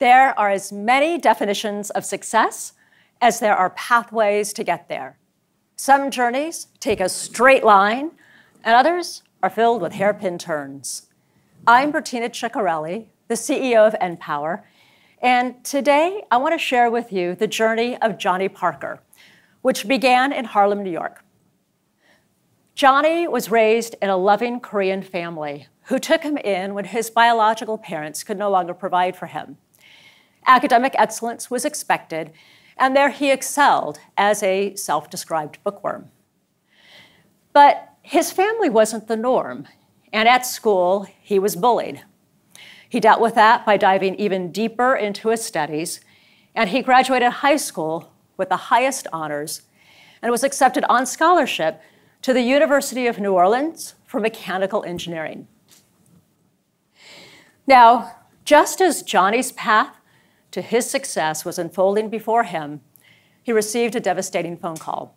There are as many definitions of success as there are pathways to get there. Some journeys take a straight line, and others are filled with hairpin turns. I'm Bertina Ciccarelli, the CEO of NPower, and today I want to share with you the journey of Johnny Parker, which began in Harlem, New York. Johnny was raised in a loving Korean family who took him in when his biological parents could no longer provide for him. Academic excellence was expected, and there he excelled as a self-described bookworm. But his family wasn't the norm, and at school, he was bullied. He dealt with that by diving even deeper into his studies, and he graduated high school with the highest honors and was accepted on scholarship to the University of New Orleans for mechanical engineering. Now, just as Johnny's path to his success was unfolding before him, he received a devastating phone call.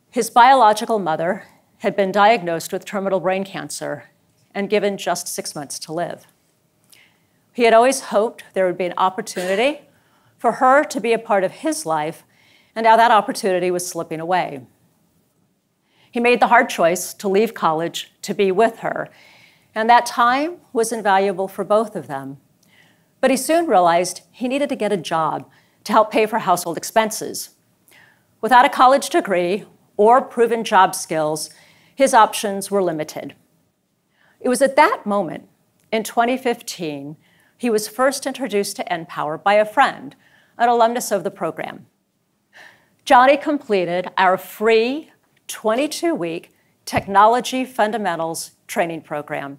His biological mother had been diagnosed with terminal brain cancer and given just 6 months to live. He had always hoped there would be an opportunity for her to be a part of his life, and now that opportunity was slipping away. He made the hard choice to leave college to be with her, and that time was invaluable for both of them. But he soon realized he needed to get a job to help pay for household expenses. Without a college degree or proven job skills, his options were limited. It was at that moment, in 2015, he was first introduced to NPower by a friend, an alumnus of the program. Johnny completed our free 22-week technology fundamentals training program,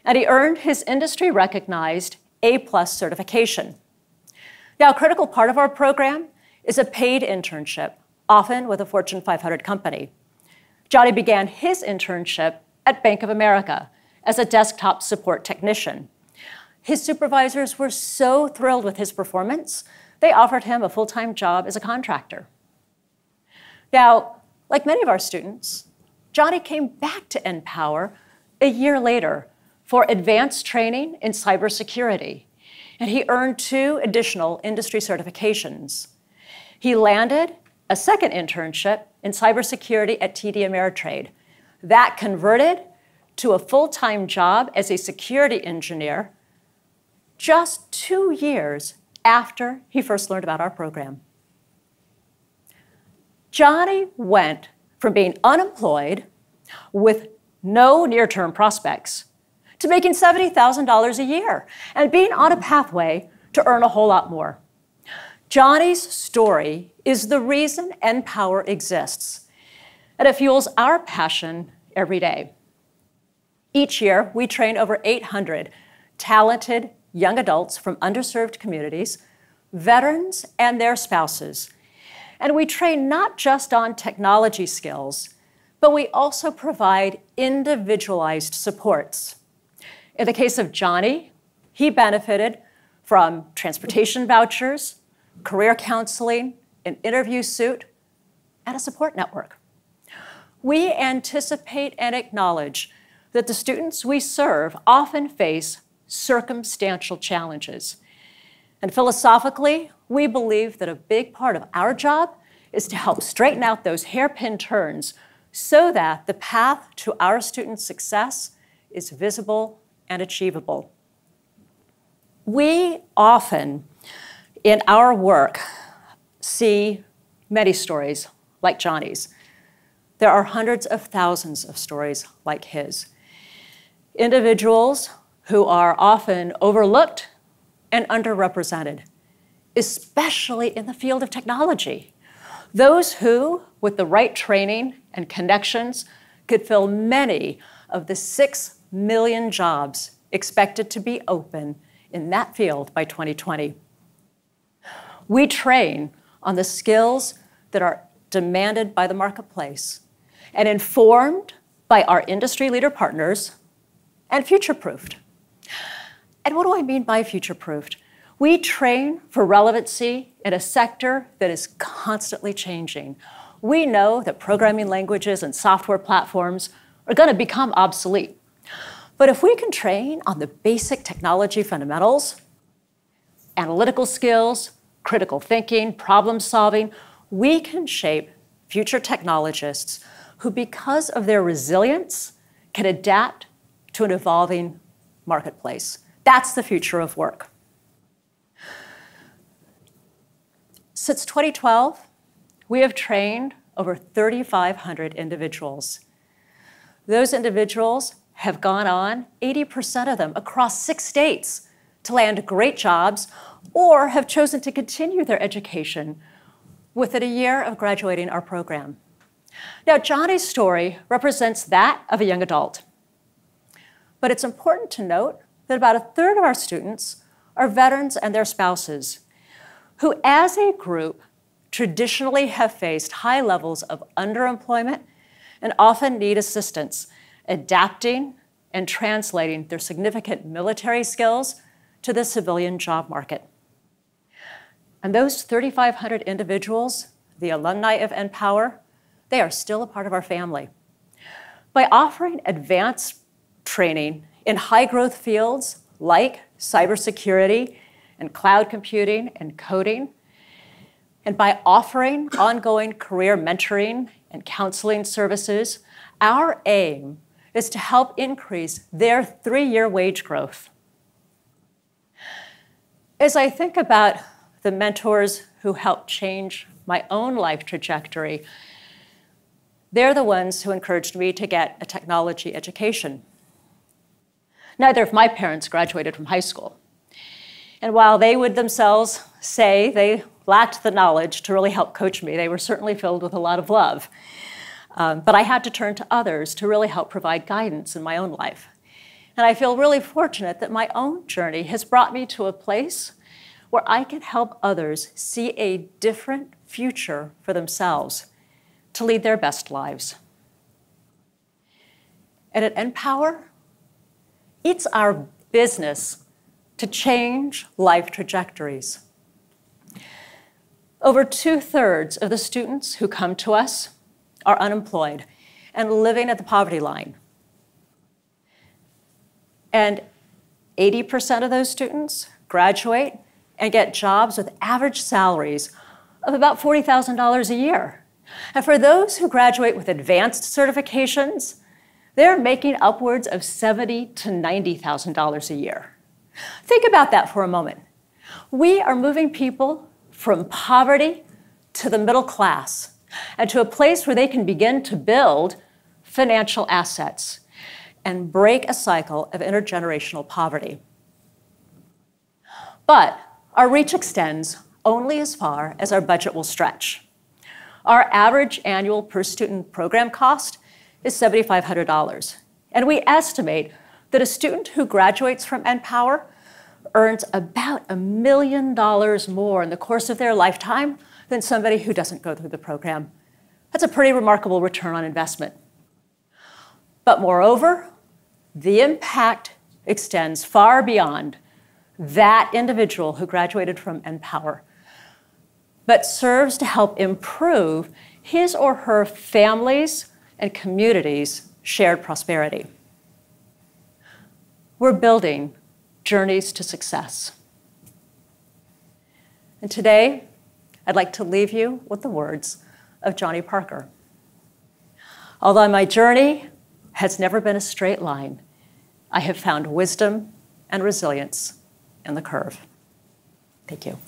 and he earned his industry-recognized A+ certification. Now, a critical part of our program is a paid internship, often with a Fortune 500 company. Johnny began his internship at Bank of America as a desktop support technician. His supervisors were so thrilled with his performance, they offered him a full-time job as a contractor. Now, like many of our students, Johnny came back to NPower a year later for advanced training in cybersecurity, and he earned 2 additional industry certifications. He landed a second internship in cybersecurity at TD Ameritrade. That converted to a full-time job as a security engineer just 2 years after he first learned about our program. Johnny went from being unemployed with no near-term prospects to making $70,000 a year and being on a pathway to earn a whole lot more. Johnny's story is the reason NPower exists, and it fuels our passion every day. Each year, we train over 800 talented young adults from underserved communities, veterans, and their spouses. And we train not just on technology skills, but we also provide individualized supports. In the case of Johnny, he benefited from transportation vouchers, career counseling, an interview suite, and a support network. We anticipate and acknowledge that the students we serve often face circumstantial challenges. And philosophically, we believe that a big part of our job is to help straighten out those hairpin turns so that the path to our students' success is visible and achievable. We often, in our work, see many stories like Johnny's. There are hundreds of thousands of stories like his. Individuals who are often overlooked and underrepresented, especially in the field of technology. Those who, with the right training and connections, could fill many of the 6 million jobs expected to be open in that field by 2020. We train on the skills that are demanded by the marketplace and informed by our industry leader partners and future-proofed. And what do I mean by future-proofed? We train for relevancy in a sector that is constantly changing. We know that programming languages and software platforms are going to become obsolete. But if we can train on the basic technology fundamentals, analytical skills, critical thinking, problem solving, we can shape future technologists who, because of their resilience, can adapt to an evolving marketplace. That's the future of work. Since 2012, we have trained over 3,500 individuals. Those individuals have gone on, 80% of them, across 6 states to land great jobs or have chosen to continue their education within a year of graduating our program. Now, Johnny's story represents that of a young adult. But it's important to note that about 1/3 of our students are veterans and their spouses, who as a group traditionally have faced high levels of underemployment and often need assistance adapting and translating their significant military skills to the civilian job market. And those 3,500 individuals, the alumni of NPower, they are still a part of our family. By offering advanced training in high-growth fields like cybersecurity and cloud computing and coding, and by offering ongoing career mentoring and counseling services, our aim is to help increase their 3-year wage growth. As I think about the mentors who helped change my own life trajectory, they're the ones who encouraged me to get a technology education. Neither of my parents graduated from high school. And while they would themselves say they lacked the knowledge to really help coach me, they were certainly filled with a lot of love. But I had to turn to others to really help provide guidance in my own life. And I feel really fortunate that my own journey has brought me to a place where I can help others see a different future for themselves to lead their best lives. And at NPower, it's our business to change life trajectories. Over 2/3 of the students who come to us are unemployed and living at the poverty line. And 80% of those students graduate and get jobs with average salaries of about $40,000 a year. And for those who graduate with advanced certifications, they're making upwards of $70,000 to $90,000 a year. Think about that for a moment. We are moving people from poverty to the middle class and to a place where they can begin to build financial assets and break a cycle of intergenerational poverty. But our reach extends only as far as our budget will stretch. Our average annual per student program cost is $7,500. And we estimate that a student who graduates from NPower earns about $1 million more in the course of their lifetime than somebody who doesn't go through the program. That's a pretty remarkable return on investment. But moreover, the impact extends far beyond that individual who graduated from NPower, but serves to help improve his or her family's and community's shared prosperity. We're building journeys to success. And today, I'd like to leave you with the words of Johnny Parker. Although my journey has never been a straight line, I have found wisdom and resilience in the curve. Thank you.